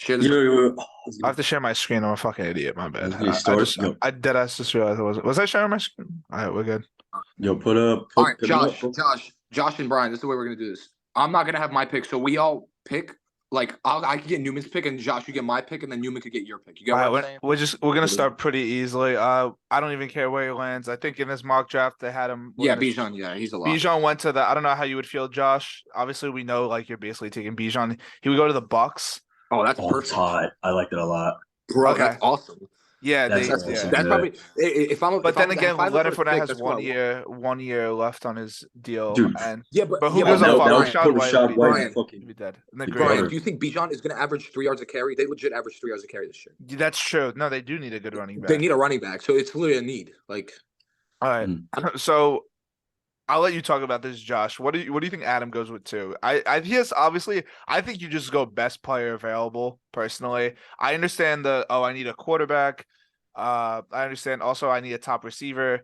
Share the screen. Yo, I have to share my screen. I'm a fucking idiot. My I was bad. gonna I start. just I dead ass just realized I wasn't. Was I sharing my screen? All right, we're good. Put a All right, put it up. Josh, and Brian. This is the way we're gonna do this. I'm not gonna have my pick, so we all pick. Like I can get Newman's pick, and Josh, you get my pick, and then Newman could get your pick. You get All what right, I'm saying? we're gonna start pretty easily. I don't even care where he lands. I think in this mock draft they had him. Yeah, Bijan. Yeah, he's a lot. Bijan went to the. I don't know how you would feel, Josh. Obviously, we know like you're basically taking Bijan. He would go to the Bucks. Oh, that's Oh, it's perfect, hot. I like it a lot. bro. Okay. That's awesome. Yeah, That's they That's awesome. yeah. that's Yeah. probably if I'm. But If then I'm again, if I was Leonard gonna Fournette pick, has that's what I want. 1 year left on his deal, Dude. and Yeah, but who yeah, goes but up? that would Rashad put White Rashad would White in Brian, fucking be dead. And then the great. Brian, gutter. do you think Bijan is gonna average 3 yards a carry? They legit average 3 yards a carry this year. That's true. No, they do need a good running They back. need a running back, so it's literally a need. Like, All right. So I'll let you talk about this, Josh. What do you think Adam goes with too? Yes, obviously, I think you just go best player available, personally. I understand I need a quarterback. I understand also I need a top receiver.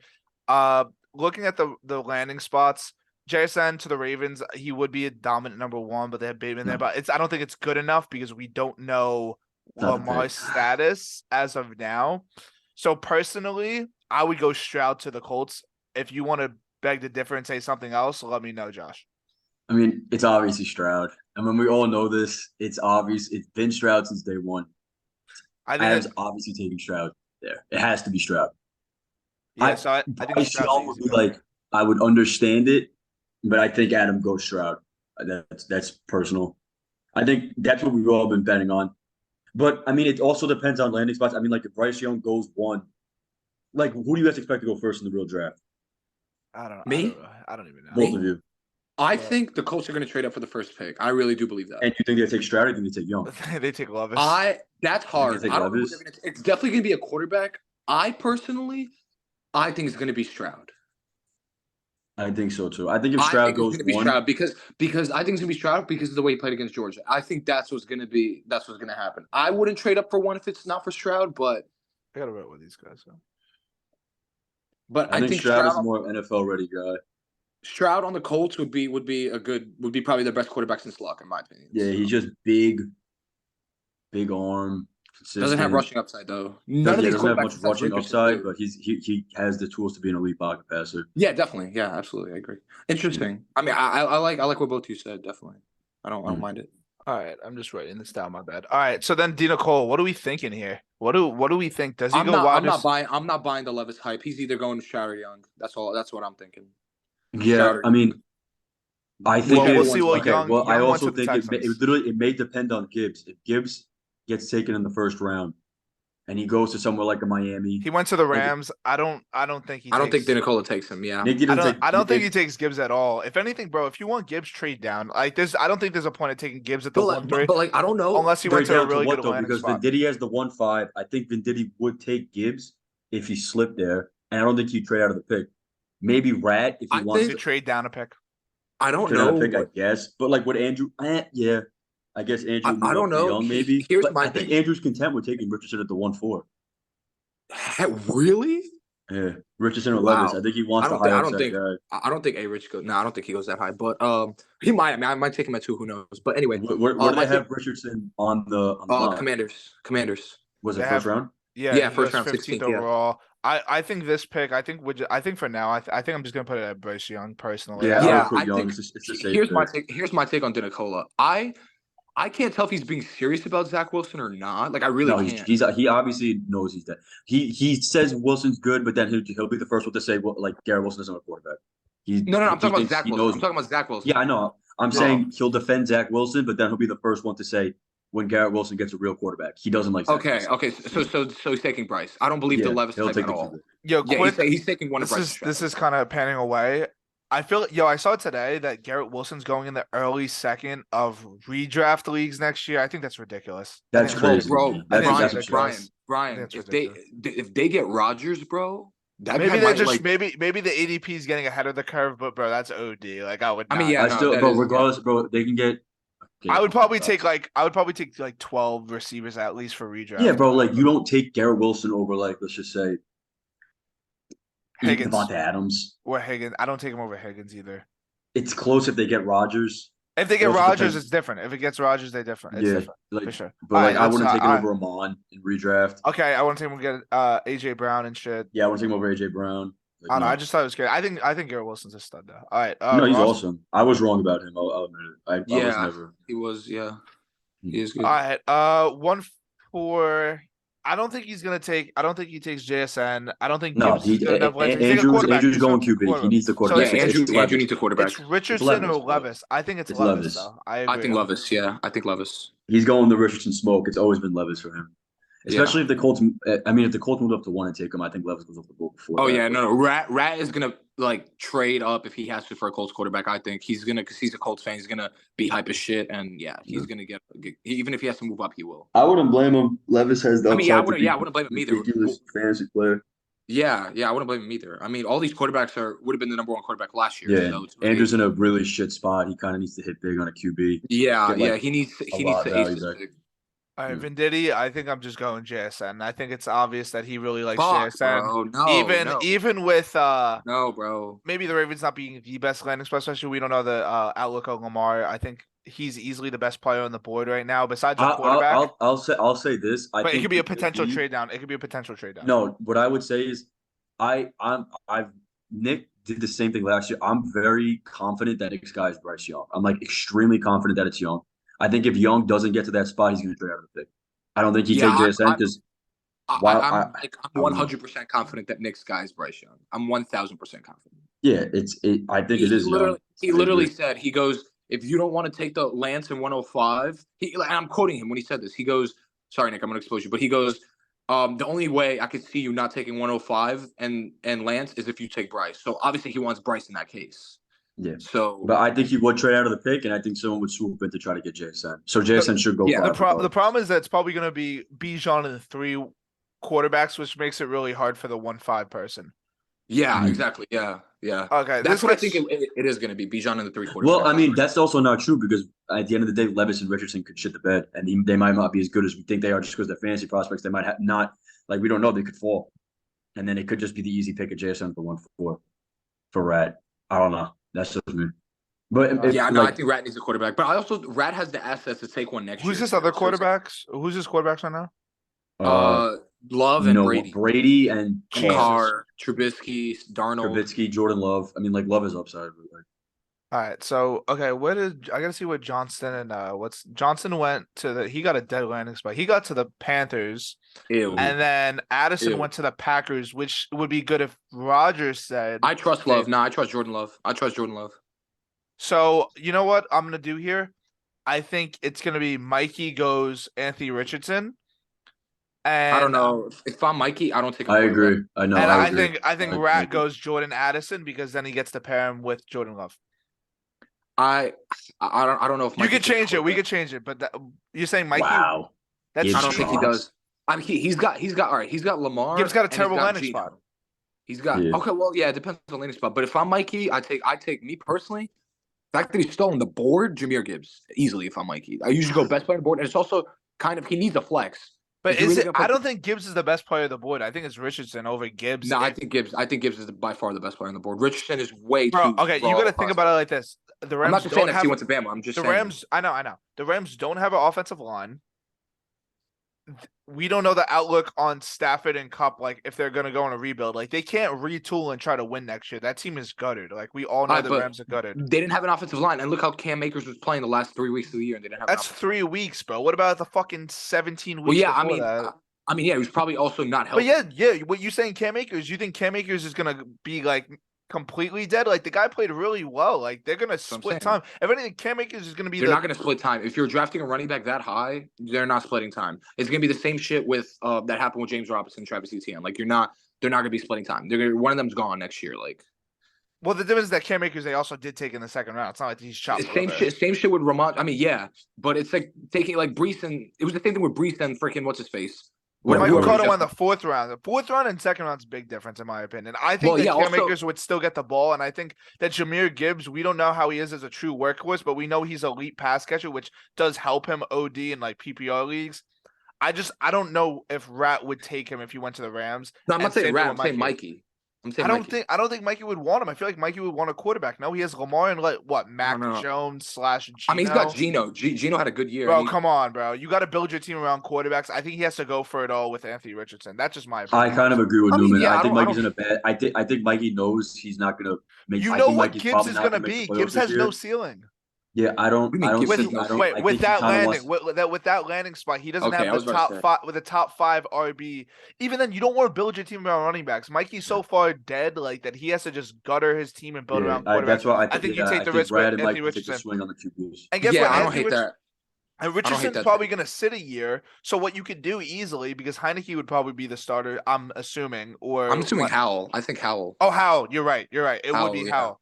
Looking at the landing spots, JSN to the Ravens, he would be a dominant number one, but they have Bateman there. No, But I don't think it's good enough because we don't know not the Lamar's pick. status as of now. So personally, I would go Stroud to the Colts. If you want to beg to differ and say something else, let me know, Josh. I mean, it's obviously Stroud. And when we all know this, it's obvious. It's been Stroud since day one. I think Adam's obviously taking Stroud there. It has to be Stroud. I think Bryce Stroud's Young the would easy be pick. like, I would understand it, but I think Adam goes Stroud. That's personal. I think that's what we've all been betting on. But I mean, it also depends on landing spots. I mean, like if Bryce Young goes one, like who do you guys expect to go first in the real draft? I don't know. me, I don't even know. Both of you. I think the Colts are gonna trade up for the first pick. I really do believe that. And you think they take Stroud or do you think they take Young? They take Levis. That's You think hard. they take I don't know who Levis? they're gonna. It's definitely gonna be a quarterback. I personally, I think it's gonna be Stroud. I think so too. I think if I Stroud think it's goes gonna be one, Stroud because I think it's gonna be Stroud because of the way he played against Georgia. I think that's what's gonna be. That's what's gonna happen. I wouldn't trade up for one if it's not for Stroud, but I gotta vote with these guys. So. I I think think Stroud is a more NFL ready guy. Stroud on the Colts would be probably their best quarterback since Luck in my opinion. Yeah, So. he's just big, big arm, Doesn't have consistent. rushing upside though. None of these Doesn't have quarterbacks much besides rushing Richardson upside, do. but he has the tools to be an elite pocket passer. Yeah, definitely. Yeah, absolutely. I agree. Interesting. I mean, I like what both you said. Definitely. I don't mind it. All right, I'm just writing this down. My bad. All right, so then Dina Cole, what are we thinking here? What do we think? Does he I'm go not. wide? I'm not buying the Levis hype. He's either going Stroud or Young. That's all. That's what I'm thinking. Yeah, Stroud or I mean, I think Well, Whichever we'll one's see. Well, better. okay. Well, I Young went also to the think Texans. it may depend on Gibbs. If Gibbs gets taken in the first round and he goes to somewhere like a Miami, He went to the like Rams. I don't think he I don't think takes. Dinicola takes him. Yeah. Nick didn't take. I don't think he If, takes Gibbs at all. If anything, bro, if you want Gibbs, trade down. Like this, I don't think there's a point of taking Gibbs at the But 1-3 I don't know. unless he went trade to a down to really what good though? landing Because spot. Venditti has the 1-5. I think Venditti would take Gibbs if he slipped there, and I don't think he'd trade out of the pick. Maybe Rat if he I wants To to trade down a pick. I don't trade out know. a pick, I guess. But like with Andrew, yeah, I guess Andrew I move don't up to know. Young maybe. Here's But my I think thing. Andrew's content with taking Richardson at the 1-4. Really? Yeah, Richardson or Wow. Levis. I think he wants the I high don't upside think. guy. I don't think A Rich goes. No, I don't think he goes that high. But he might. I mean, I might take him at 2. Who knows? But anyway, Where do my they have take. Richardson on the mock? Commanders. Was They it first have round? Yeah, Yeah, he first goes round, 15th 16th. Yeah. overall. I think this pick. I think for now, I think I'm just gonna put it at Bryce Young personally. Yeah, I Yeah, would put I Young. think It's a safe here's my pick. take. Here's my take on Dinicola. I can't tell if he's being serious about Zach Wilson or not. Like I really No, can't. he obviously knows he's dead. He says Wilson's good, but then he'll be the first one to say, well, like Garrett Wilson doesn't have a quarterback. No, I'm He talking about thinks Zach he Wilson. knows. I'm talking about Zach Wilson. Yeah, I know. I'm Yeah. saying he'll defend Zach Wilson, but then he'll be the first one to say when Garrett Wilson gets a real quarterback, he doesn't like Zach Okay. Wilson. Okay. So he's taking Bryce. I don't believe the Yeah, Levis he'll type take at the all. QB. Yo, Yeah, quick. he's taking one of This Bryce's. is kind of panning away. I feel I saw today that Garrett Wilson's going in the early second of redraft leagues next year. I think that's ridiculous. I That's think crazy. Bro, man. I think Brian, that's absurd. ridiculous. Brian. That's If ridiculous. they get Rodgers, bro, that Maybe guy they're might just like. maybe the ADP is getting ahead of the curve, but bro, that's OD. Like I would I not. mean, yeah, I no, still, that bro. is. Regardless, bro, they can get. Okay, I would oh my probably God. take like 12 receivers at least for redraft. Yeah, bro. Like you don't take Garrett Wilson over like let's just say Higgins Devontae Adams. or Higgins. I don't take him over Higgins either. It's close if they get Rodgers. If they It get also Rodgers, depends. it's different. If it gets Rodgers, they different. It's Yeah, different for like, sure. but All like right, I let's. wouldn't take him All right. over Amon in redraft. Okay, I want to take him get AJ Brown and shit. Yeah, I would take him over AJ Brown. Like, I don't know. I no, just thought it was good. I think Garrett Wilson's a stud though. All right, no, he's Ross. awesome. I was wrong about him. I'll admit it. I was Yeah, never. he was. Yeah, Hmm. he is All good. right, one for. I don't think he's gonna take. I don't think he takes JSN. I don't think No, Gibbs is good enough. He's taking a Andrew's quarterback. He's going going QB. He quarterback. needs the So Yeah, quarterback. it's Andrew Levis. needs a quarterback. it's Richardson Levis, or bro. Levis. I think it's It's Levis Levis. though. I I agree. think Levis. Yeah, I think Levis. He's going the Richardson smoke. It's always been Levis for him. Yeah. Especially if the Colts. I mean, if the Colts moved up to 1 and take him, I think Levis goes off the board before. Oh that. yeah, no. Rat is gonna like trade up if he has to for a Colts quarterback. I think he's gonna because he's a Colts fan. He's gonna be hype as shit, and yeah, he's gonna get even if he has to move up, he will. I wouldn't blame him. Levis has the I mean, yeah, I upside to wouldn't. be Yeah, I wouldn't blame him either. ridiculous fantasy player. Yeah, I wouldn't blame him either. I mean, all these quarterbacks would have been the number one quarterback last year. Yeah, So it's really, Andrew's in a really shit spot. He kind of needs to hit big on a QB. yeah, Get, like, he needs a to lot of ace value this back. big. All right, Yeah. Venditti. I think I'm just going JSN. I think it's obvious that he really likes Fuck, JSN. bro. No, Even with no, bro. maybe the Ravens not being the best landing spot, especially we don't know the outlook on Lamar. I think he's easily the best player on the board right now, besides a quarterback. I'll say this. I But think it could be a with potential me- trade down. It could be a potential trade down. No, what I would say is, I've Nick did the same thing last year. I'm very confident that next guy is Bryce Young. I'm like extremely confident that it's Young. I think if Young doesn't get to that spot, he's going to trade out of the pick. I don't think he Yeah, takes JSN because I'm I don't know. 100% confident that Nick's guy is Bryce Young. I'm 1,000% confident. Yeah, I think it is Young. He literally said, he goes, if you don't want to take the Lance in 105, and I'm quoting him when he said this. He goes, sorry, Nick, I'm going to expose you, but he goes, the only way I could see you not taking 105 and Lance is if you take Bryce. So obviously he wants Bryce in that case. Yeah. So, But I think he would trade out of the pick, and I think someone would swoop in to try to get JSN. So JSN should go. Yeah, The 5 problem is that it's probably going to be Bijan and the 3 quarterbacks, which makes it really hard for the 1-5 person. yeah, Mhm. exactly. Yeah. Okay, That's what I think it is going to be. Bijan and the 3 quarterbacks. Well, I mean, that's also not true because at the end of the day, Levis and Richardson could shit the bed, and they might not be as good as we think they are just because they're fantasy prospects. They might have not, like, we don't know. They could fall. And then it could just be the easy pick of JSN for 1-4 for Rat. I don't know. That's just me. But Yeah, no, I think Rat needs a quarterback. But Rat has the assets to take one next year. Who's this other quarterbacks? Who's his quarterbacks right now? Love and Brady and Carr, Trubisky, Darnold. Trubisky, Jordan Love. I mean, like, Love is upside. But like, All right, so okay, I gotta see what Johnston and Johnson went to he got a dead landing spot. He got to the Panthers, Ew. and then Addison Ew. went to the Packers, which would be good if Rodgers said. I trust Love. No, I trust Jordan Love. So you know what I'm gonna do here? I think it's gonna be Mikey goes Anthony Richardson. And I don't know. If I'm Mikey, I don't take. I agree. I know. And I I agree. think I Rat agree. goes Jordan Addison because then he gets to pair him with Jordan Love. I don't know if You Mikey could change it. We quarterback. could change it, but you're saying Mikey? Wow. That's Gibbs I don't think he drops. does. I mean, he's got all right. He's got Lamar. Gibbs got a and he's terrible got landing Geno. spot. He's got Yeah. okay. Well, yeah, it depends on the landing spot. But if I'm Mikey, I take me personally. The fact that he's still on the board, Jahmyr Gibbs easily. If I'm Mikey, I usually go best player on the board, and it's also kind of he needs a flex. But If you're is really it? gonna I put- don't think Gibbs is the best player of the board. I think it's Richardson over Gibbs. No, I think Gibbs is by far the best player on the board. Richardson is way Bro, too. okay, you got to think about it like this. The I'm Rams not just don't saying that have he went to Bama. I'm just the saying Rams. I know. The Rams don't have an offensive line. We don't know the outlook on Stafford and Cup. Like if they're gonna go on a rebuild, like they can't retool and try to win next year. That team is gutted. Like we all know Alright, the but Rams are gutted. They didn't have an offensive line, and look how Cam Akers was playing the last 3 weeks of the year, and they didn't have. That's 3 weeks, bro. What about the fucking 17 weeks? Well, yeah, before that? yeah, he was probably also not But healthy. yeah. What you saying, Cam Akers? You think Cam Akers is gonna be like completely dead? Like the guy played really well. Like they're gonna what I'm split saying. time. If anything, Cam Akers is gonna be They're not going to split time. If you're drafting a running back that high, they're not splitting time. It's going to be the same shit with that happened with James Robinson, and Travis Etienne. Like they're not going to be splitting time. One of them's gone next year. Like Well, the difference is that Cam Akers they also did take in the second round. It's not like he's chopped. same shit with Ramon. I mean, yeah, but it's like taking like Brees and it was the same thing with Brees and freaking what's his face. When Michael Whoever Carter he won the just- 4th round. The 4th round and second round's a big difference in my opinion. I think Well, that yeah, Cam also- Akers would still get the ball, and I think that Jahmyr Gibbs, we don't know how he is as a true workhorse, but we know he's elite pass catcher, which does help him OD in like PPR leagues. I don't know if Rat would take him if he went to the Rams. No, I'm not and saying same thing Rat. with I'm saying Mikey. I'm saying Mikey. I don't think Mikey would want him. I feel like Mikey would want a quarterback. No, he has Lamar and like what, Mac no. Jones / Gino. I mean, he's got Gino. Gino had a good year. Bro, come on, bro. You got to build your team around quarterbacks. I think he has to go for it all with Anthony Richardson. That's just my I opinion. kind of agree with I mean, Newman. yeah, I I think don't- Mikey's in a bad. I think Mikey knows he's not gonna make. You I know think what Mikey's Gibbs probably is not gonna make the be. playoffs Gibbs this has year. no ceiling. Yeah, I don't. What do you mean I don't Gibbs With has think. no I don't. wait, I with think he that kinda landing, wants- with that landing spot, he doesn't Okay, I have was the about to top say. 5 with a top 5 RB. Even then, you don't want to build your team around running backs. Mikey's so far dead, like that he has to just gutter his team and build around quarterbacks. that's why I think you yeah, take I the think risk with Brad and Anthony Mike take the Richardson. swing on the QBs. And guess Yeah, what? I don't Anthony hate Rich- that. And hate Richardson's that probably take. going to sit a year. So what you could do easily, because Heineke would probably be the starter, I'm assuming. Or I'm assuming what- Howell. I think Howell. Oh, Howell. You're right. You're right. It would Howell, be yeah. Howell.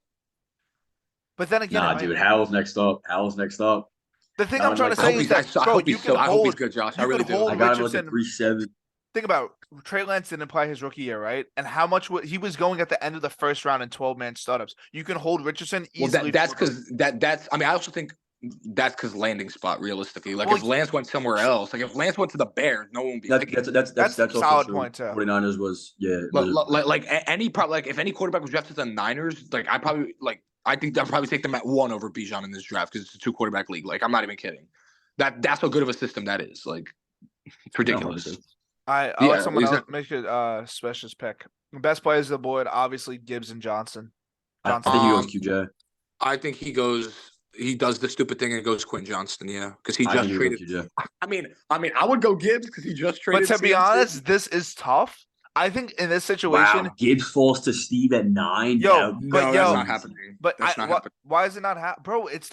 But then again, Nah, dude, Howell's next up. the thing I I'm don't trying like- to I say hope is he's. that, I bro, hope you he's can so. I hope he's hold. good, Josh. I You really can do. hold I got him like Richardson. at 3-7. Think about Trey Lance didn't play his rookie year, right? And how much he was going at the end of the first round in 12-man startups. You can hold Richardson Well, easily. that's because that's. I mean, I also think that's because landing spot. Realistically, like Well, if Lance went somewhere else, like if Lance went to the Bears, no one would be picking. That's a also solid true. point, too. 49ers was Like if any quarterback was drafted to the Niners, like I think I'd probably take them at 1 over Bijan in this draft because it's a 2-quarterback league. Like I'm not even kidding. That's how good of a system that is. Like it's ridiculous. I'll Yeah, let someone else exactly. make a specialist pick. Best players on the board, obviously Gibbs and Johnson. I think he goes QJ. I think he goes. He does the stupid thing and goes Quinn Johnston. Yeah, because he I just think he goes traded. QJ. I mean, I would go Gibbs because he just traded. But to be CMC. honest, this is tough. I think in this situation, Wow, Gibbs falls to Steve at 9. Yo, That would be but no, yo, that's not happening. but That's not why, happening. why is it not happening, bro? It's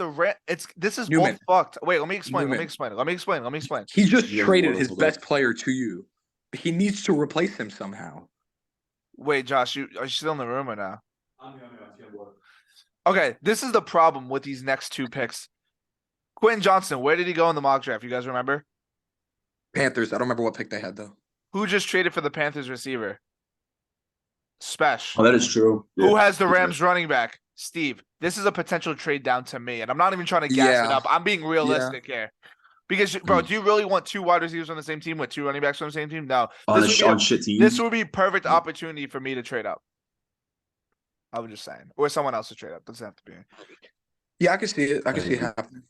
this is Newman. both fucked. Wait, let me explain. Newman. Let me explain. He just Yeah, traded hold his on. best player to you. He needs to replace him somehow. Wait, Josh, are you still in the room or now? Okay, this is the problem with these next 2 picks. Quentin Johnson, where did he go in the mock draft? You guys remember? Panthers. I don't remember what pick they had though. Who just traded for the Panthers receiver? Spesh. Oh, that is true. Who Yeah. has the Rams running back? Steve. This is a potential trade down to me, and I'm not even trying to gas it Yeah. up. I'm being realistic here. Because, bro, Mm. do you really want 2 wide receivers on the same team with 2 running backs on the same team? No. on This would be a- shit team? This would be perfect opportunity for me to trade up. I was just saying, or someone else to trade up. Doesn't have to be me. Yeah, I can see it. I can see it happening.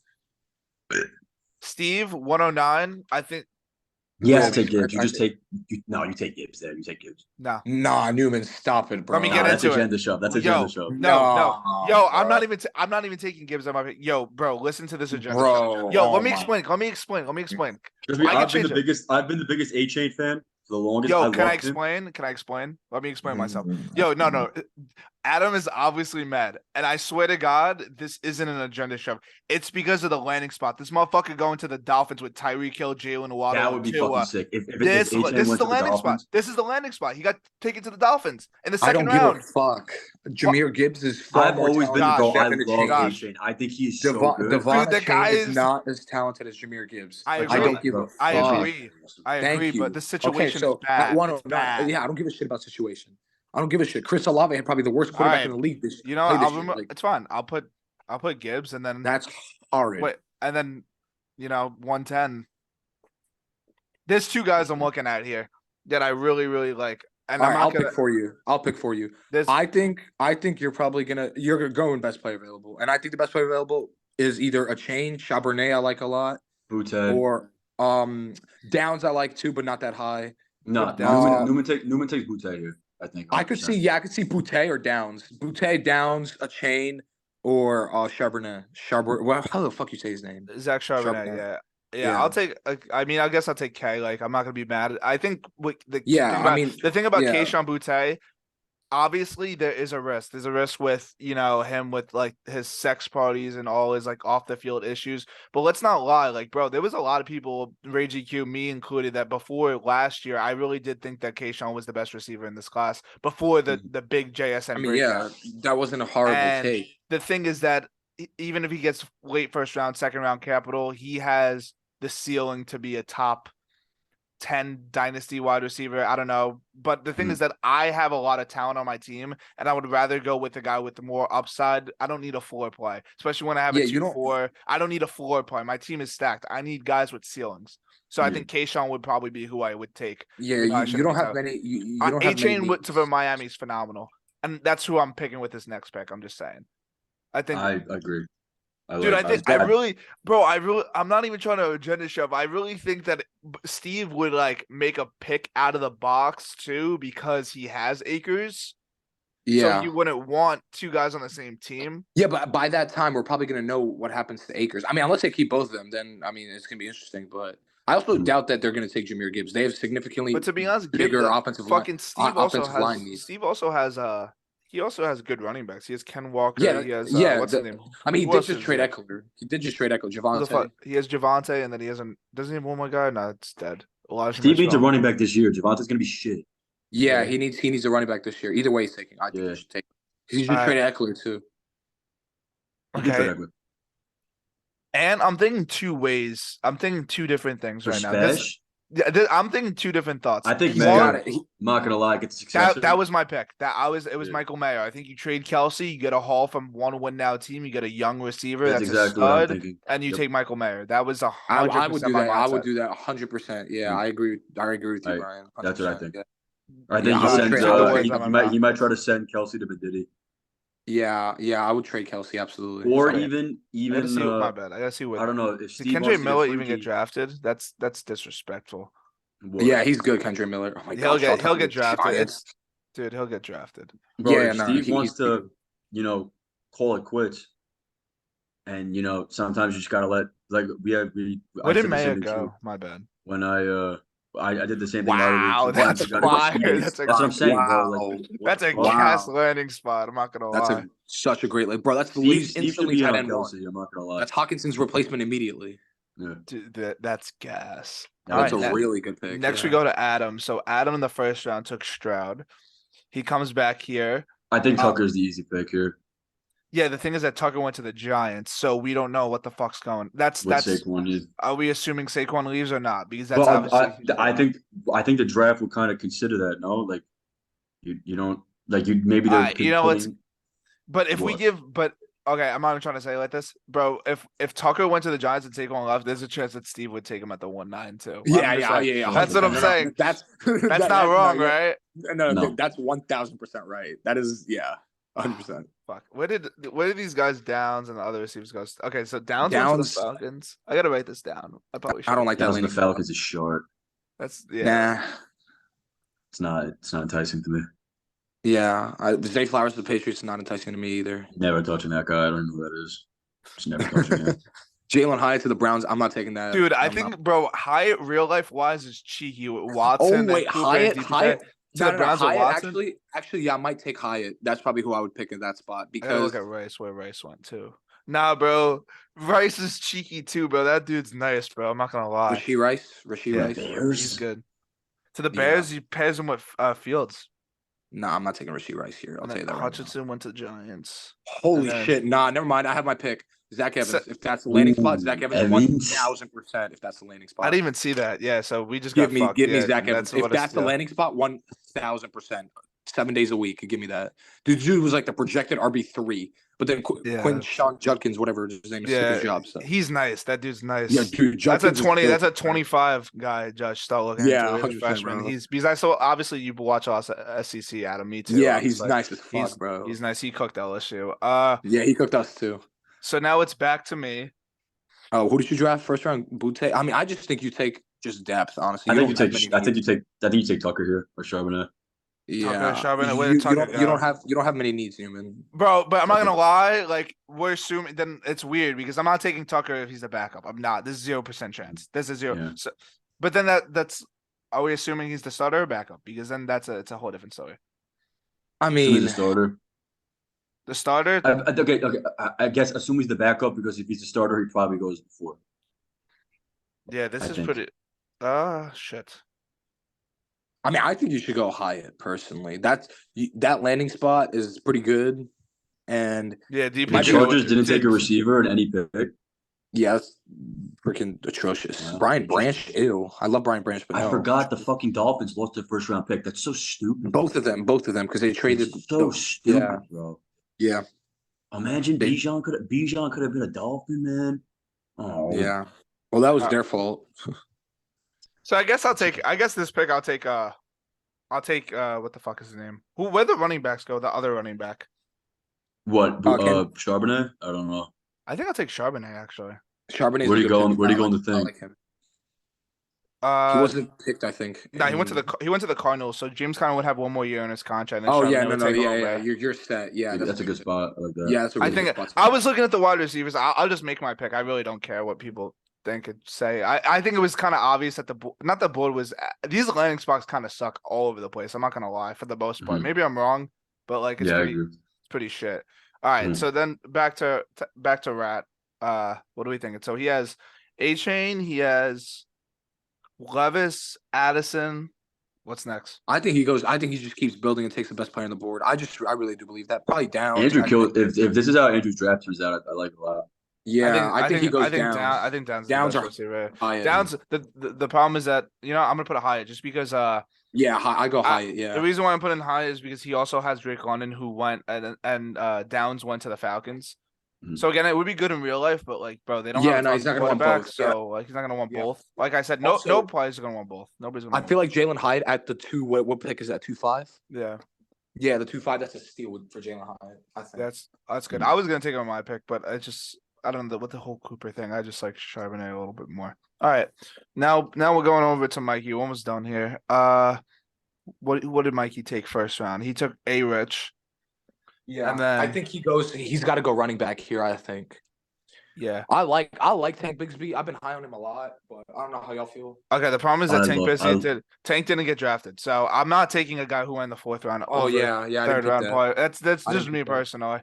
Steve 109. I think You have Yeah, to take Gibbs. You I just think- take. No, you take Gibbs there. You take Gibbs. no. Nah, Newman, stop it, bro. Let me Nah, get that's into it. agenda show. That's Yo, agenda show. No. Yo, I'm bro. not even taking Gibbs on my pick. Yo, bro, listen to this agenda. Bro. Yo, oh let me my- explain. Let me explain. Trust me, I can I've been change the it. biggest. I've been the biggest A Chain fan for the longest. Yo, loved can I him. explain? Let me explain myself. Mm. Yo, no. Adam is obviously mad. And I swear to God, this isn't an agenda shove. It's because of the landing spot. This motherfucker going to the Dolphins with Tyreek Hill, Jalen Waddle. That would be Tua. fucking sick. If This A-Chain is went the to landing spot. Dolphins, This is the landing spot. He got taken to the Dolphins in the I second don't give round. a fuck. Jameer Gibbs is far I've more always been the talented goal. I than Devin love Josh. A-Chain. I think he's so Devon, good. Devon Dude, the guy is is- not as talented as Jameer Gibbs. I I agree. don't give a fuck. I agree. I Thank agree, you. but the situation so is bad. At 109, It's bad. yeah, I don't give a shit about situation. I don't give a shit. Chris Olave had probably the worst quarterback right. in the league this You know, play this I'll year. remember, Like, it's fine. I'll put Gibbs and then that's horrid. wait, and then 110. There's 2 guys I'm looking at here that I really, really like. And All I'm right, not I'll gonna pick for you. I'll pick for you. there's I think you're probably you're going best player available, and I think the best player available is either a chain Charbonnet I like a lot, Boutte. or Downs I like too, but not that high. No, Downs. Newman takes Boutte here. I think. I could 100%. see Boutte or Downs. Boutte, Downs, a chain, or Charbonnet. Well, how the fuck you say his name? Zach Charbonnet. Charbonnet. Yeah, Yeah. I'll take. I mean, I guess I'll take K. Like, I'm not gonna be mad. I think the Yeah, thing I about, mean, the thing about yeah. Keyshawn Boutte, obviously there is a risk. There's a risk with him with like his sex parties and all his like off the field issues. But let's not lie, like, bro, there was a lot of people, Ray GQ, me included, that before last year, I really did think that Keyshawn was the best receiver in this class before the big JSN. I mean, yeah, that wasn't a horrible And take. the thing is that even if he gets late first round, second round capital, he has the ceiling to be a top 10 dynasty wide receiver. I don't know. But the thing is that I have a lot of talent on my team, and I would rather go with the guy with the more upside. I don't need a floor play, especially when I have Yeah, a you don't- 2-4. I don't need a floor play. My team is stacked. I need guys with ceilings. So I Yeah. think Kayshawn would probably be who I would take. Yeah, even though I you shouldn't don't be have so- many. You don't have many. A-Chain needs. for Miami is phenomenal, and that's who I'm picking with this next pick. I'm just saying. I think, I agree. dude, I think I- I'm not even trying to agenda shove. I really think that Steve would like make a pick out of the box too because he has Akers. So Yeah, you wouldn't want two guys on the same team. yeah, but by that time, we're probably gonna know what happens to Akers. I mean, unless they keep both of them, then I mean, it's gonna be interesting. But I also Mhm. doubt that they're gonna take Jameer Gibbs. They have significantly But to be honest, bigger Gibb, offensive line. fucking Steve also offensive line has needs. he also has good running backs. He has Ken Walker. Yeah, He has yeah. what's his name? I mean, he Who did else just is trade there? Eckler. He did just trade Eckler. Who the fuck? Javante. He has Javante, and then he doesn't he have one more guy? No, it's dead. Elijah Steve needs a Mitchell. running back this year. Javonte's gonna be shit. Yeah, Yeah. he needs a running back this year. Either way, he's taking. I think Yeah. he should take. He should trade Eckler too. He can Okay. trade Eckler. And I'm thinking two ways. I'm thinking two different things For right now. Spash, I'm thinking two different thoughts. I think He's Mayer, got it. I'm not gonna lie, gets successor. That was my pick. It was Yeah. Michael Mayer. I think you trade Kelsey, you get a haul from one win now team, you get a young receiver That's that's exactly a what I'm stud, thinking. and you Yep. take Michael Mayer. That was I would 100% do my that. I would mindset. do that 100%. Yeah, Mm. I agree. I agree with you, Right. Brian. 100%. That's what I think. Yeah. I Yeah, think I would trade- I would trade- he might try to send Kelsey to Mediddy. Yeah, I would trade Kelsey absolutely. Or Okay. even I gotta see, my uh, bad. I gotta see what. I don't know if Did Steve Kendra wants to Miller get even get freaky. drafted? That's disrespectful, What? Yeah, he's good, Kendra Miller. Oh my He'll gosh, get drafted. Giants. Dude. He'll get drafted. Bro, Yeah, if no, Steve he's wants pretty to, good. call it quits, and sometimes you just gotta let I Where said did the Mayer same thing go? too. My bad. When I did the same thing. Wow, Sometimes that's you gotta fire. let That's a- That's what I'm saying, bro. Wow. Like, what That's the a fuck? gas landing spot. I'm not gonna That's lie. such a great bro. That's the Steve, least Steve should instantly be in tight on end one. Kelsey. I'm not gonna lie. That's Hawkinson's replacement immediately. Yeah. Dude, that's gas. Yeah, All That's right, a really good pick. next we yeah. go to Adam. So Adam in the first round took Stroud. He comes back here. I think Tucker's the easy pick here. Yeah, the thing is that Tucker went to the Giants, so we don't know what the fuck's going. That's With Saquon, yeah. Are we assuming Saquon leaves or not? Because that's Well, obviously. I think the draft would kind of consider that. No, like you don't like you maybe they're Alright, you know what's- putting- But if we What? give, okay, I'm not even trying to say it like this, bro. If Tucker went to the Giants and Saquon left, there's a chance that Steve would take him at the 1-9 too. Yeah, I'm just yeah, like- yeah. That's what I'm 100%. saying. That's That's not wrong, right? No, that's 1,000% right. That is 100%. Fuck. Where did these guys Downs and the other receivers go? Okay, so Downs went to the Downs- Falcons. I gotta write this down. I probably should. I don't like that Downs and the landing spot. Falcons is short. That's yeah. Nah. It's not enticing to me. Yeah, Zay Flowers to the Patriots is not enticing to me either. Never touching that guy. I don't know who that is. Just never touching him. Jalen Hyatt to the Browns. I'm not taking that. Dude, I I'm think, not. bro, Hyatt real life wise is cheeky with Watson. Oh wait, and Cooper and Hyatt. DPJ. No, the Browns with Hyatt Watson? actually, yeah, I might take Hyatt. That's probably who I would pick in that spot I gotta because look at Rice, where Rice went too. Nah, bro. Rice is cheeky too, bro. That dude's nice, bro. I'm not gonna lie. Rasheed Rice. Yeah, Rice. He's good. To the Yeah. Bears, he pairs him with Fields. No, I'm not taking Rasheed Rice here. I'll And tell then you that right now. Hutchinson went to the Giants. Holy and then- shit! Nah, never mind. I have my pick. Zach Evans. So- If that's the landing spot, Zach Evans. Evans? 1,000%. If that's the landing spot. I didn't even see that. Yeah, so we just give got me fucked. give me Yeah, Zach Evans. If what it's- that's the yeah. landing spot, 1,000%. 7 days a week. Give me that. Dude was like the projected RB3, but then Yeah. Quinn Sean Judkins, whatever his name is, took his job. So. He's nice. That dude's nice. Yeah, dude. That's Judkins a is 20. good. That's a 25 guy. Josh, start looking. Yeah, into it. He's a 100%, freshman. bro. He's because I saw obviously you watch us SEC. Adam, me too. Yeah, I'm he's just like, nice as fuck, bro. He's nice. He cooked LSU. Yeah, he cooked us too. So now it's back to me. Oh, who did you draft first round? Butte. I mean, I just think you take just depth. Honestly, I think you don't have take. many I think you needs. take Tucker here or Charbonnet. Yeah, Charbonnet, where you, did Tucker you don't go? have many needs, Newman. Bro, but I'm not Okay. gonna lie. Like we're assuming, then it's weird because I'm not taking Tucker if he's the backup. I'm not. This is 0% chance. This is zero. Yeah. So, but then that's. Are we assuming he's the starter or backup? Because then it's a whole different story. I He's mean, the starter. The starter. Okay. I guess assume he's the backup because if he's the starter, he probably goes before. Yeah, this I is think. pretty. Shit. I think you should go Hyatt personally. That landing spot is pretty good, and Yeah, The Might be Chargers what- didn't take a receiver in any pick. yeah, that's freaking atrocious. Wow. Brian Branch, ew. I love Brian Branch, but I no. forgot the fucking Dolphins lost their first round pick. That's so stupid. Both of them, because they traded. It's so stupid, yeah. bro. Yeah, Imagine They- Bijan could have been a Dolphin, man. Oh yeah. Well, that was Uh, their fault. So I guess this pick I'll take what the fuck is his name? Where the running backs go? The other running back. What? Ken- Charbonnet? I don't know. I think I'll take Charbonnet actually. Charbonnet's Where'd a he good go? pick. Where'd he go in the I thing? like him. He Uh, wasn't picked, I think. no, he went to the Cardinals. So James Conner would have one more year in his contract. And then Oh yeah, Charbonnet would no, take yeah, over. You're set. Yeah, That's a good spot. I like that. Yeah, that's a I really think good spot. I was looking at the wide receivers. I'll just make my pick. I really don't care what people think and say. I think it was kind of obvious that not the board was these landing spots kind of suck all over the place. I'm not gonna lie for the most part. Mhm. Maybe I'm wrong, but like it's Yeah, I pretty agree. it's pretty shit. All right, Mhm. so then back to Rat. What are we thinking? So he has A-Chain, he has Levis, Addison. What's next? I think he goes. I think he just keeps building and takes the best player on the board. I really do believe that. Probably Downs. Andrew I killed. think- If this is how Andrew's draft turns out, I like it a lot. Yeah, I think he goes Downs. I think Downs is the Downs best are receiver. high. Downs. The problem is that I'm gonna put a Hyatt just because Yeah, I go Hyatt. Yeah, the reason why I'm putting Hyatt is because he also has Drake London who went and Downs went to the Falcons. Mhm. So again, it would be good in real life, but like, bro, they don't Yeah, have a no, he's not top gonna want quarterback, both, so like he's not gonna want Yeah. both. Like I said, no Also- players are gonna want both. Nobody's gonna. I Want feel like Jalen Hyatt at the 2. What pick is that? 2.5. yeah, Yeah, the 2.5. That's a steal for Jalen Hyatt. I think. that's good. Mhm. I was gonna take him on my pick, but I don't know with the whole Cooper thing. I just like Charbonnet a little bit more. All right, now we're going over to Mikey. We're almost done here. What did Mikey take first round? He took A-Rich. Yeah, And then- I think he goes. He's got to go running back here. I think. Yeah. I like Tank Bigsby. I've been high on him a lot, but I don't know how y'all feel. Okay. The problem is that I Tank didn't get drafted, so I'm not taking a guy who went in the 4th round. Oh over yeah, I third didn't peep round that. player. That's I just didn't me peep that. personally.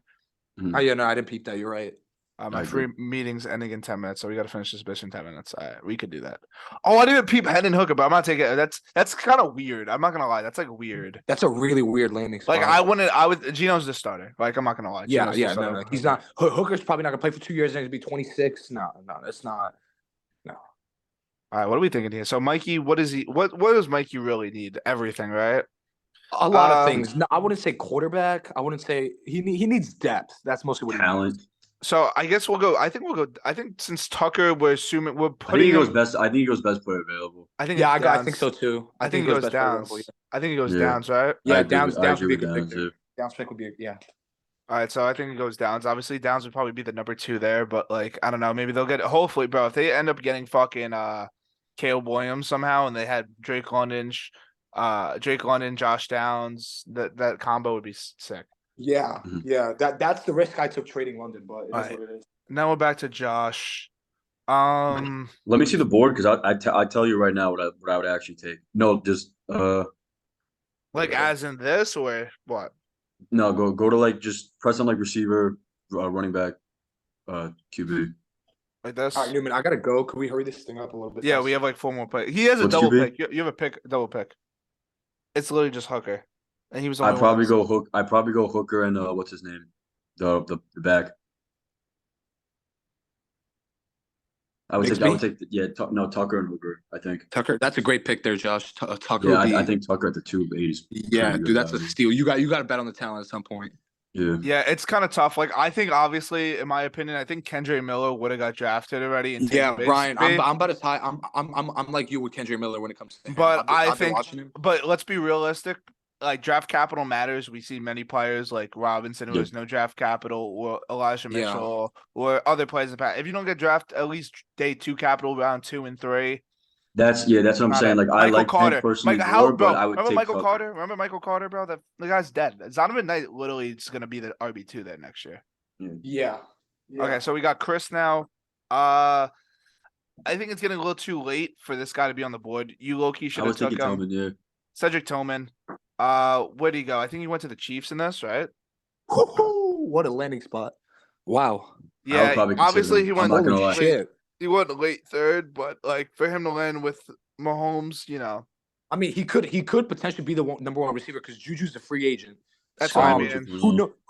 Oh yeah, no, I didn't peep that. You're right. My I free agree. meeting's ending in 10 minutes, so we got to finish this bitch in 10 minutes. All right, we could do that. Oh, I didn't peep Hendon Hooker, but I'm not taking it. That's kind of weird. I'm not gonna lie. That's like weird. That's a really weird landing spot. Like Gino's the starter. Like I'm not gonna lie. Yeah, Gino's the yeah, starter. no, he's not. Hooker's probably not gonna play for 2 years and he's gonna be 26. No, that's not. No. All right, what are we thinking here? So Mikey, what does Mikey really need? Everything, right? A lot of things. No, I wouldn't say quarterback. I wouldn't say he needs depth. That's mostly what he Talent. needs. So I guess we'll go. I think since Tucker, we're assuming we're I think putting he goes him. best. I think he goes best player available. I think Yeah, it's I Downs. think so too. I think he goes best player Downs. available, I think he goes Yeah. Downs, right? Yeah, I agree Downs with- I would be a agree good with pick Downs, there. too. Downs pick would be yeah. All right, so I think he goes Downs. Obviously, Downs would probably be the number 2 there, but like I don't know, maybe they'll get. Hopefully, bro, if they end up getting fucking Caleb Williams somehow, and they had Drake London, Josh Downs, that combo would be sick. Yeah, Mhm. yeah. That's the risk I took trading London, but it is Alright. what it is. Now we're back to Josh. Let me see the board because I tell you right now what I would actually take. No, just Like as in this or what? no, go to like just press on like receiver, running back, QB. Like this? All right, Newman, I gotta go. Can we hurry this thing up a little bit? Yeah, we have like 4 more picks. He has a What's double QB? pick. You have a double pick. It's literally just Hooker, and he was. I only probably one. go Hook. I probably go Hooker and what's his name, the back. I would take Tucker and Hooker. I think. Tucker. That's a great pick there, Josh. Tucker. Yeah, would be, I think Tucker at the 280s. Yeah, dude, that's a steal. You got to bet on the talent at some point. Yeah. Yeah, it's kind of tough. Like I think, obviously, in my opinion, I think Kendra Miller would have got drafted already. And Yeah, taken Brian, Bigsby. I'm about as high. I'm like you with Kendra Miller when it comes to him. But I've been watching him. But let's be realistic. Like draft capital matters. We see many players like Robinson who Yeah. has no draft capital, or Elijah Yeah. Mitchell, or other players in the past. If you don't get draft at least day 2 capital, round 2 and 3. That's what I'm saying. Like I Michael like Carter. Tank personally Mike, more, bro, but I would remember take Michael Tucker. Carter? Remember Michael Carter, bro? The guy's dead. Zonovan Knight literally is gonna be the RB2 there next year. Yeah. Okay, so we got Chris now. I think it's getting a little too late for this guy to be on the board. You low-key I should have was took thinking him. Tillman. Yeah. Cedric Tillman. Where'd he go? I think he went to the Chiefs in this, right? What a landing spot! Wow. Yeah, probably consider obviously him. he I'm went. not gonna Holy lie. shit. He went late 3rd, but like for him to land with Mahomes, I mean, he could potentially be the number 1 receiver because Juju's a free agent. That's So, what I I'm mean. with you.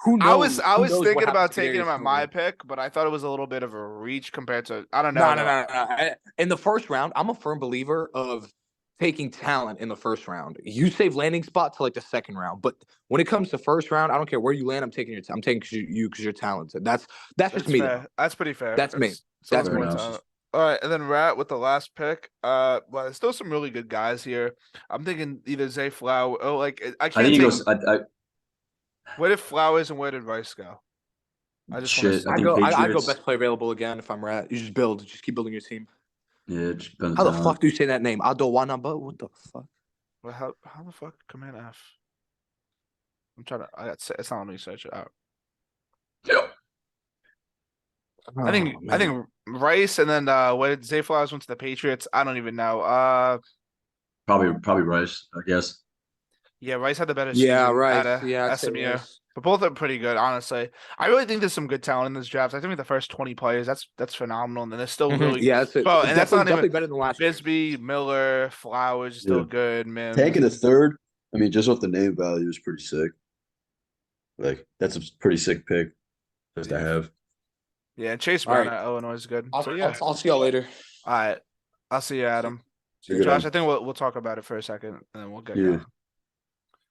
Who knows? I was who knows what thinking happens about to taking him Darius at my Slayton. pick, but I thought it was a little bit of a reach compared to I don't know. No. In the first round, I'm a firm believer of taking talent in the first round. You save landing spot to like the second round, but when it comes to first round, I don't care where you land. I'm taking you because you're talented. That's just me. Fair. That's pretty fair. That's me. So That's let's fair go enough. into- All right, and then Rat with the last pick. Well, there's still some really good guys here. I'm thinking either Zay Flower or like I I can't think he take. goes. Where did Flowers and where did Rice go? I just want Shit. to. I I think go. I go Patriots. best player available again if I'm Rat. You just build. Just keep building your team. Yeah, just depends How on the talent. fuck do you say that name? Adowanaba? What the fuck? Well, how the fuck Command F? I'm trying to. It's not letting me search it out. I think Oh, man. Rice and then where did Zay Flowers went to the Patriots? I don't even know. Probably Rice. I guess. Yeah, Rice had the better Yeah, season right. at a Yeah, I'd say SMU. Rice. But both are pretty good, honestly. I really think there's some good talent in this draft. I think the first 20 players, that's phenomenal. And then there's still really Yeah, it's bro, and that's not even definitely better than last year. Bisbee, Miller, Flowers is still Yeah. good, man. Taking the third. I mean, just off the name value is pretty sick. Like that's a pretty sick pick just to have. Yeah, Chase All Brown right. at Illinois is good. I'll, So yeah. I'll see y'all later. All right. I'll see you, Adam. See you, Josh, Adam. I think we'll talk about it for a second and then we'll get Yeah. going.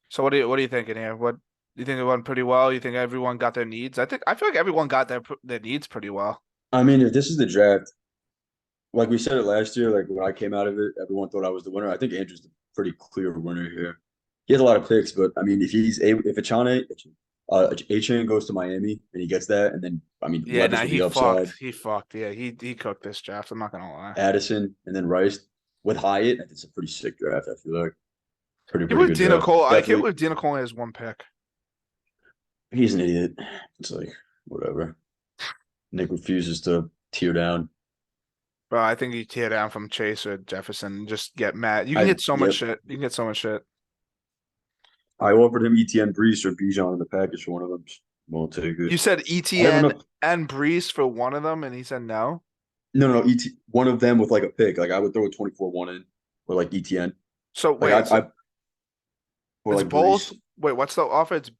So what are you thinking here? What you think it went pretty well? You think everyone got their needs? I feel like everyone got their needs pretty well. I mean, if this is the draft, like we said it last year, like when I came out of it, everyone thought I was the winner. I think Andrew's the pretty clear winner here. He has a lot of picks, but I mean, if Achane goes to Miami and he gets that, and then I mean, Yeah, Levis nah, with he the upside, fucked. He fucked. Yeah, he cooked this draft. I'm not gonna lie. Addison, and then Rice with Hyatt, it's a pretty sick draft. I feel like I pretty can't believe good Dina draft. Cole. I can't Definitely, believe Dina Cole has one pick. he's an idiot. It's like whatever. Nick refuses to tear down. Bro, I think you tear down from Chase or Jefferson and just get mad. You can I get so much yep. shit. You can get so much shit. I offered him ETN Brees or Bijan in the package for one of them. Just won't take it. You said I have ETN enough. and Brees for one of them, and he said no. No, one of them with like a pick. Like I would throw a 24-1 in, or like ETN. So Like wait, or it's like both. Brees. Wait, what's the offer? It's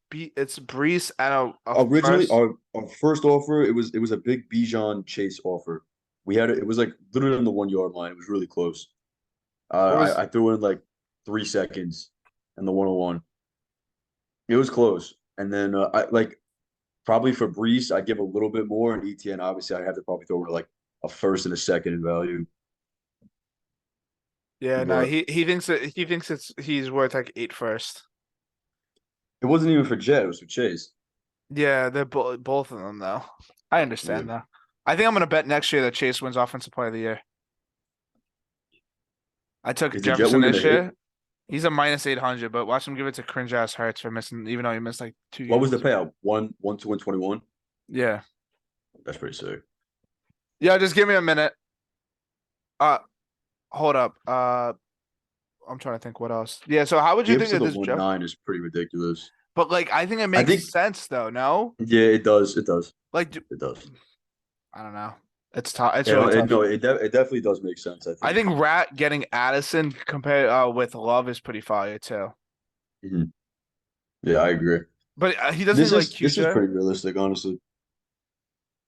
Brees and a Originally, first. our first offer it was a big Bijan Chase offer. We had it. It was like literally on the 1 yard line. It was really close. What was I threw in like 3 seconds in the 101. It was close, and then I like probably for Brees, I give a little bit more, and ETN obviously I have to probably throw like a first and a second in value. Yeah, no, But he thinks he's worth like 8 first. it wasn't even for Jet; it was for Chase. Yeah, they're both of them though. I understand though. I think I'm gonna bet next year that Chase wins Offensive Player of the Year. I took Is the Jet Jefferson one this gonna hit? year. He's a minus 800, but watch him give it to cringe ass Hurts for missing, even though he missed like 2 What was the games. payout? 2, and 21. Yeah, That's pretty sick. yeah. Just give me a minute. Hold up. I'm trying to think what else. Yeah. So how would you Gibbs think to of the this, Jeff? 1-9 is pretty ridiculous. But like, I think it I makes think sense though. No, yeah, it does. It does. like, It does. I don't know. It's tough. It's Yeah, really tough. it definitely does make sense. I think Rat getting Addison compared with Love is pretty fire too. Mhm. Yeah, I agree. But he doesn't This like is QJ. pretty realistic, honestly.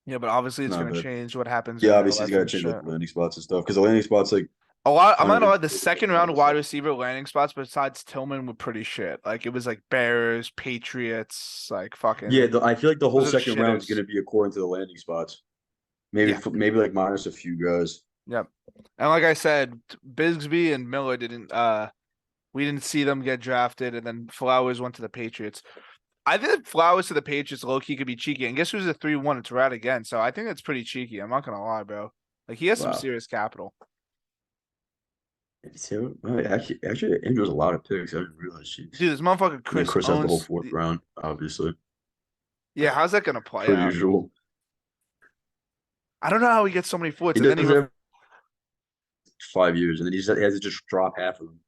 Yeah, but obviously it's Not gonna bad. change what happens. Yeah, in real obviously he's life got to and change shit. like the landing spots and stuff because the landing spots like A lot. I'm kind not of gonna lie. The second round wide receiver landing spots besides Tillman were pretty shit. Like it was like Bears, Patriots, like fucking. yeah. I feel like the whole Those are second round is shitters. going to be according to the landing spots. Maybe Yeah. maybe like minus a few guys. Yep. And like I said, Bigsby and Miller didn't. We didn't see them get drafted, and then Flowers went to the Patriots. I think Flowers to the Patriots low key could be cheeky. And guess who's a 3-1? It's Rat again. So I think that's pretty cheeky. I'm not gonna lie, bro. Like he has some Wow. serious capital. Actually, Andrew has a lot of picks. I didn't realize. Jeez. Dude, this motherfucker And then Chris Chris has the whole owns. fourth round, obviously, Yeah, how's that gonna play per out? usual. I don't know how he gets so many fourths, He and then does have 5 years, and then he has to just drop half of them.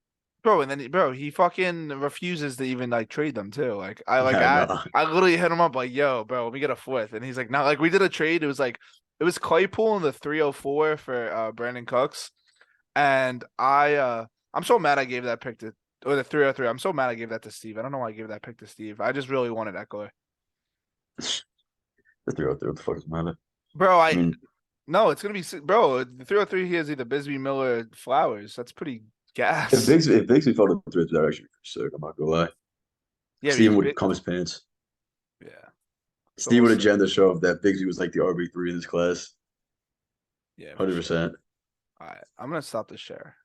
bro, and then he fucking refuses to even like trade them too. Like I Yeah, no. I literally hit him up like, yo, bro, let me get a fourth, and he's like, no, like we did a trade. It was Claypool in the 304 for Brandon Cooks, and I'm so mad I gave that pick to or the 303. I'm so mad I gave that to Steve. I don't know why I gave that pick to Steve. I just really wanted Eckler. The 303, what the fuck is matter? Bro, I mean, no, it's gonna be bro. The 303 here is either Bisbee, Miller, Flowers. That's pretty gas. if Bigsby fell to the 303, that actually pretty sick. I'm not gonna lie. Yeah, Steven would come his pants. Yeah. Steve would agenda show of that Bigsby was like the RB3 in this class. Yeah, for sure. 100%. All right, I'm gonna stop the share.